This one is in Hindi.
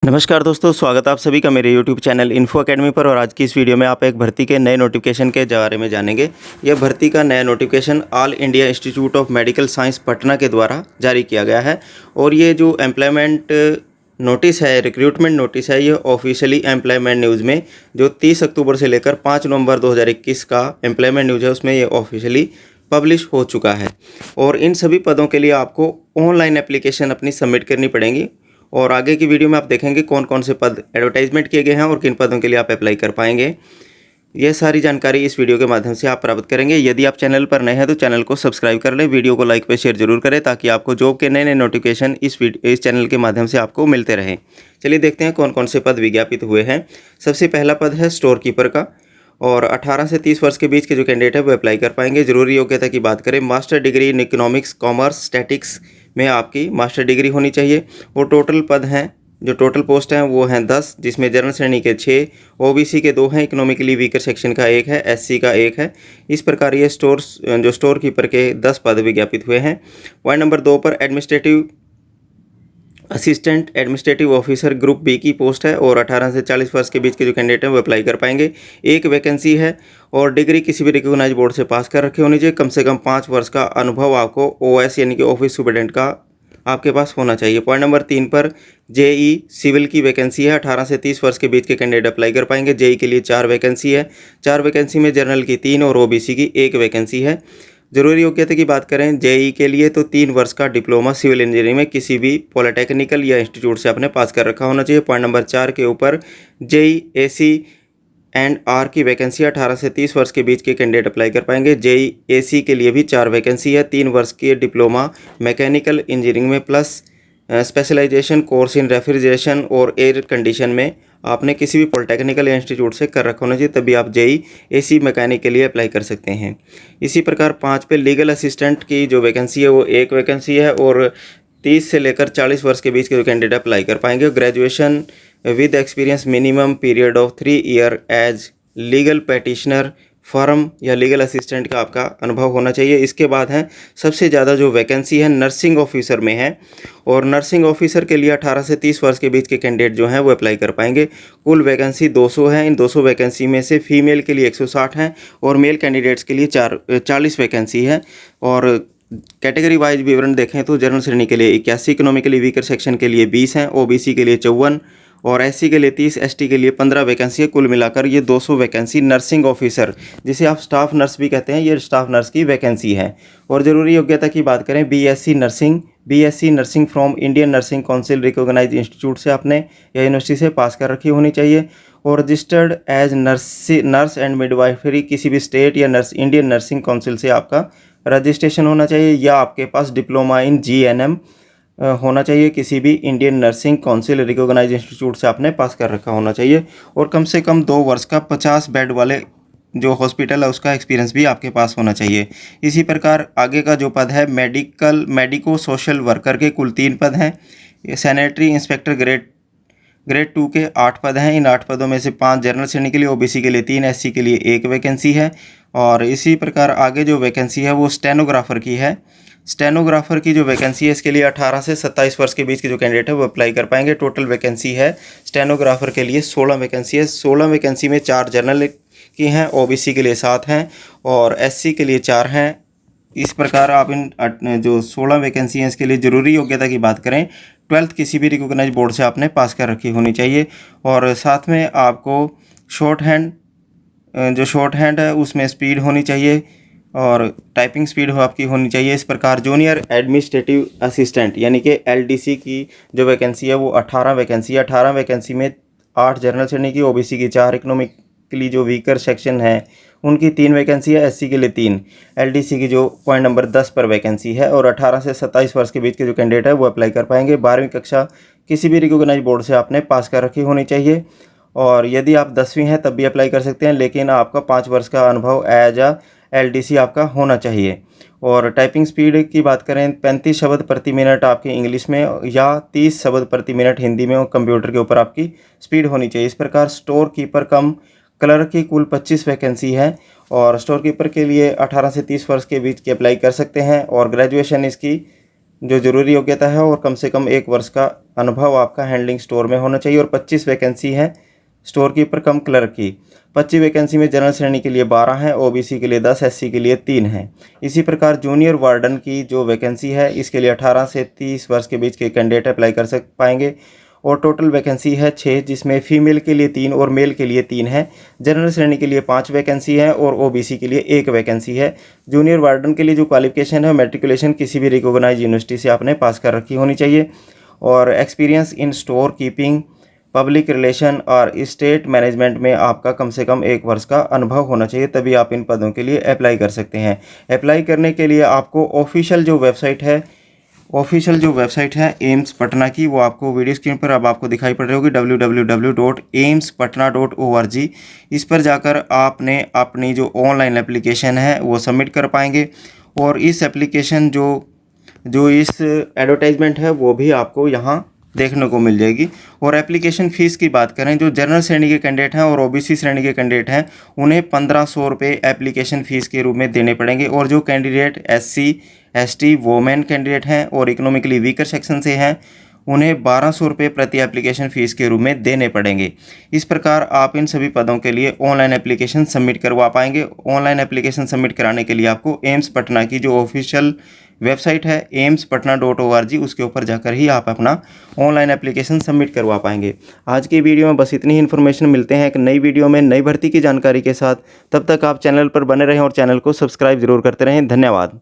नमस्कार दोस्तों, स्वागत है आप सभी का मेरे YouTube चैनल इन्फो अकेडमी पर। और आज की इस वीडियो में आप एक भर्ती के नए नोटिफिकेशन के बारे में जानेंगे। यह भर्ती का नया notification all India institute of medical science Patna के द्वारा जारी किया गया है। और ये जो एम्प्लॉयमेंट नोटिस है, रिक्रूटमेंट नोटिस है, ये ऑफिशियली एम्प्लॉयमेंट न्यूज़ में जो 30 अक्टूबर से लेकर 5 नवंबर 2021 का एम्प्लॉयमेंट न्यूज़ है, उसमें ये ऑफिशियली पब्लिश हो चुका है। और इन सभी पदों के लिए आपको ऑनलाइन एप्लीकेशन अपनी सबमिट करनी पड़ेगी। और आगे की वीडियो में आप देखेंगे कौन कौन से पद एडवर्टाइजमेंट किए गए हैं और किन पदों के लिए आप अप्लाई कर पाएंगे। यह सारी जानकारी इस वीडियो के माध्यम से आप प्राप्त करेंगे। यदि आप चैनल पर नए हैं तो चैनल को सब्सक्राइब कर लें, वीडियो को लाइक व शेयर जरूर करें ताकि आपको जॉब के नए नए नोटिफिकेशन इस चैनल के माध्यम से आपको मिलते रहें। चलिए देखते हैं कौन कौन से पद विज्ञापित हुए हैं। सबसे पहला पद है स्टोर कीपर का, और 18 से 30 वर्ष के बीच के जो कैंडिडेट है वो अप्लाई कर पाएंगे। जरूरी योग्यता की बात करें, master degree in economics, commerce, statics में आपकी मास्टर डिग्री होनी चाहिए। और टोटल पद हैं, जो टोटल पोस्ट हैं वो हैं 10, जिसमें जनरल श्रेणी के 6, ओबीसी के 2 हैं, इकोनॉमिकली वीकर सेक्शन का 1 है, एससी का 1 है। इस प्रकार ये स्टोर कीपर के 10 पद विज्ञापित हुए हैं। पॉइंट नंबर 2 पर administrative assistant administrative officer group B की पोस्ट है, और 18 से 40 वर्ष के बीच के जो कैंडिडेट हैं वो अप्लाई कर पाएंगे। एक वैकेंसी है, और डिग्री किसी भी रिकॉग्नाइज बोर्ड से पास कर रखी होनी चाहिए। कम से कम 5 वर्ष का अनुभव आपको ओएस यानी कि ऑफिस सुपरिटेंडेंट का आपके पास होना चाहिए। पॉइंट नंबर 3 पर जेई सिविल की वैकेंसी है, 18 से 30 वर्ष के बीच के कैंडिडेट अप्लाई कर पाएंगे। जेई के लिए 4 वैकेंसी है, 4 वैकेंसी में जनरल की 3 और ओबीसी की 1 वैकेंसी है। जरूरी योग्यता की बात करें जेई के लिए तो 3 वर्ष का डिप्लोमा सिविल इंजीनियरिंग में किसी भी पॉलिटेक्निकल या इंस्टीट्यूट से आपने पास कर रखा होना चाहिए। पॉइंट नंबर 4 के ऊपर जेई एसी एंड आर की वैकेंसी 18 से 30 वर्ष के बीच के कैंडिडेट अप्लाई कर पाएंगे। जेई एसी के लिए भी 4 वैकेंसी है, 3 वर्ष के डिप्लोमा मैकेनिकल इंजीनियरिंग में plus specialisation course in refrigeration और एयर कंडीशन में आपने किसी भी पॉलिटेक्निकल इंस्टीट्यूट से कर रखा होना चाहिए, तभी आप जेई एसी मैकेनिक के लिए अप्लाई कर सकते हैं। इसी प्रकार 5 पे लीगल असिस्टेंट की जो वैकेंसी है वो 1 वैकेंसी है, और 30 से लेकर 40 वर्ष के बीच के जो कैंडिडेट अप्लाई कर पाएंगे। Graduation with experience minimum period of 3 year as legal practitioner firm या लीगल असिस्टेंट का आपका अनुभव होना चाहिए। इसके बाद है सबसे ज़्यादा जो वैकेंसी है नर्सिंग ऑफिसर में है, और नर्सिंग ऑफिसर के लिए 18 से 30 वर्ष के बीच के कैंडिडेट जो हैं वो अप्लाई कर पाएंगे। कुल वैकेंसी 200 है। इन 200 वैकेंसी में से फीमेल के लिए 160 हैं, और मेल कैंडिडेट्स के लिए 40 वैकेंसी है। और कैटेगरी वाइज विवरण देखें तो जनरल श्रेणी के लिए 81, इकोनॉमिकली वीकर सेक्शन के लिए 20 हैं, ओबीसी के लिए 54 और एससी के लिए 30, एसटी के लिए 15 वैकेंसी है। कुल मिलाकर ये 200 वैकेंसी नर्सिंग ऑफिसर, जिसे आप स्टाफ नर्स भी कहते हैं, ये स्टाफ नर्स की वैकेंसी है। और ज़रूरी योग्यता की बात करें, BSc nursing from Indian nursing council recognise institute से आपने या यूनिवर्सिटी से पास कर रखी होनी चाहिए। और registered as nurse and midwifery किसी भी स्टेट या इंडियन नर्सिंग काउंसिल से आपका रजिस्ट्रेशन होना चाहिए, या आपके पास डिप्लोमा इन जीएनएम होना चाहिए, किसी भी Indian nursing council recognise institute से आपने पास कर रखा होना चाहिए। और कम से कम 2 वर्ष का 50 बेड वाले जो हॉस्पिटल है उसका एक्सपीरियंस भी आपके पास होना चाहिए। इसी प्रकार आगे का जो पद है मेडिको सोशल वर्कर के कुल 3 पद हैं। सैनिटरी इंस्पेक्टर ग्रेड 2 के 8 पद हैं। इन 8 पदों में से 5 जनरल श्रेणी के लिए, ओबीसी के लिए 3, एससी के लिए 1 वैकेंसी है। और इसी प्रकार आगे जो वैकेंसी है वो स्टेनोग्राफर की है। स्टेनोग्राफर की जो वैकेंसी है इसके लिए 18 से 27 वर्ष के बीच के जो कैंडिडेट है वो अप्लाई कर पाएंगे। टोटल वैकेंसी है स्टेनोग्राफर के लिए 16 वैकेंसी है। 16 वैकेंसी में 4 जनरल की हैं, ओबीसी के लिए 7 हैं और एससी के लिए 4 हैं। इस प्रकार आप इन जो 16 वैकेंसी हैं इसके लिए ज़रूरी योग्यता की बात करें, 12th किसी भी रिकॉग्नाइज बोर्ड से आपने पास कर रखी होनी चाहिए। और साथ में आपको शॉर्ट हैंड है उसमें स्पीड होनी चाहिए, और टाइपिंग स्पीड आपकी होनी चाहिए। इस प्रकार जूनियर एडमिनिस्ट्रेटिव असिस्टेंट यानी कि एलडीसी की जो वैकेंसी है वो 18 वैकेंसी है। 18 वैकेंसी में 8 जनरल श्रेणी की, ओबीसी की 4, इकोनॉमिकली जो वीकर सेक्शन है उनकी 3 वैकेंसी है, एससी के लिए 3, एलडीसी की जो पॉइंट नंबर 10 पर वैकेंसी है। और 18 से 27 वर्ष के बीच के जो कैंडिडेट है वो अप्लाई कर पाएंगे। 12वीं कक्षा किसी भी रिकॉग्नाइज बोर्ड से आपने पास कर रखी होनी चाहिए, और यदि आप 10वीं हैं तब भी अप्लाई कर सकते हैं, लेकिन आपका 5 वर्ष का अनुभव एज एलडीसी आपका होना चाहिए। और टाइपिंग स्पीड की बात करें, 35 शब्द प्रति मिनट आपकी इंग्लिश में या 30 शब्द प्रति मिनट हिंदी में, और कंप्यूटर के ऊपर आपकी स्पीड होनी चाहिए। इस प्रकार स्टोर कीपर कम क्लर्क की कुल 25 वैकेंसी है, और स्टोर कीपर के लिए 18 से 30 वर्ष के बीच की अप्लाई कर सकते हैं। और ग्रेजुएशन इसकी जो ज़रूरी योग्यता है, और कम से कम 1 वर्ष का अनुभव आपका हैंडलिंग स्टोर में होना चाहिए। और 25 वैकेंसी है स्टोर कीपर कम क्लर्क की। 25 वैकेंसी में जनरल श्रेणी के लिए 12 हैं, ओबीसी के लिए 10, एससी के लिए 3 हैं। इसी प्रकार जूनियर वार्डन की जो वैकेंसी है, इसके लिए 18 से 30 वर्ष के बीच के कैंडिडेट अप्लाई कर पाएंगे। और टोटल वैकेंसी है 6, जिसमें फीमेल के लिए 3 और मेल के लिए 3 है। जनरल श्रेणी के लिए 5 वैकेंसी है और ओबीसी के लिए 1 वैकेंसी है। जूनियर वार्डन के लिए जो क्वालिफिकेशन है, मैट्रिकुलेशन किसी भी रिकॉग्नाइज यूनिवर्सिटी से आपने पास कर रखी होनी चाहिए। और experience in store keeping, public relation और स्टेट मैनेजमेंट में आपका कम से कम 1 वर्ष का अनुभव होना चाहिए, तभी आप इन पदों के लिए अप्लाई कर सकते हैं। अप्लाई करने के लिए आपको ऑफिशियल जो वेबसाइट है एम्स पटना की, वो आपको वीडियो स्क्रीन पर अब आपको दिखाई पड़ रही होगी, www.aimspatna.org। इस पर जाकर आपने अपनी जो ऑनलाइन एप्लीकेशन है वो सबमिट कर पाएंगे। और इस एप्लीकेशन जो इस एडवर्टाइजमेंट है वो भी आपको यहाँ देखने को मिल जाएगी। और एप्लीकेशन फ़ीस की बात करें, जो जनरल श्रेणी के कैंडिडेट हैं और ओबीसी श्रेणी के कैंडिडेट हैं, उन्हें 1500 रुपये एप्लीकेशन फ़ीस के रूप में देने पड़ेंगे। और जो candidate SC, ST, women candidate हैं और इकोनॉमिकली वीकर सेक्शन से हैं, उन्हें 1200 रुपये प्रति एप्लीकेशन फ़ीस के रूप में देने पड़ेंगे। इस प्रकार आप इन सभी पदों के लिए ऑनलाइन एप्लीकेशन सबमिट करवा पाएंगे। ऑनलाइन एप्लीकेशन सबमिट कराने के लिए आपको एम्स पटना की जो ऑफिशियल वेबसाइट है aimspatna.org, उसके ऊपर जाकर ही आप अपना ऑनलाइन एप्लीकेशन सबमिट करवा पाएंगे। आज की वीडियो में बस इतनी ही इन्फॉर्मेशन। मिलते हैं एक नई वीडियो में नई भर्ती की जानकारी के साथ। तब तक आप चैनल पर बने रहें और चैनल को सब्सक्राइब जरूर करते रहें। धन्यवाद।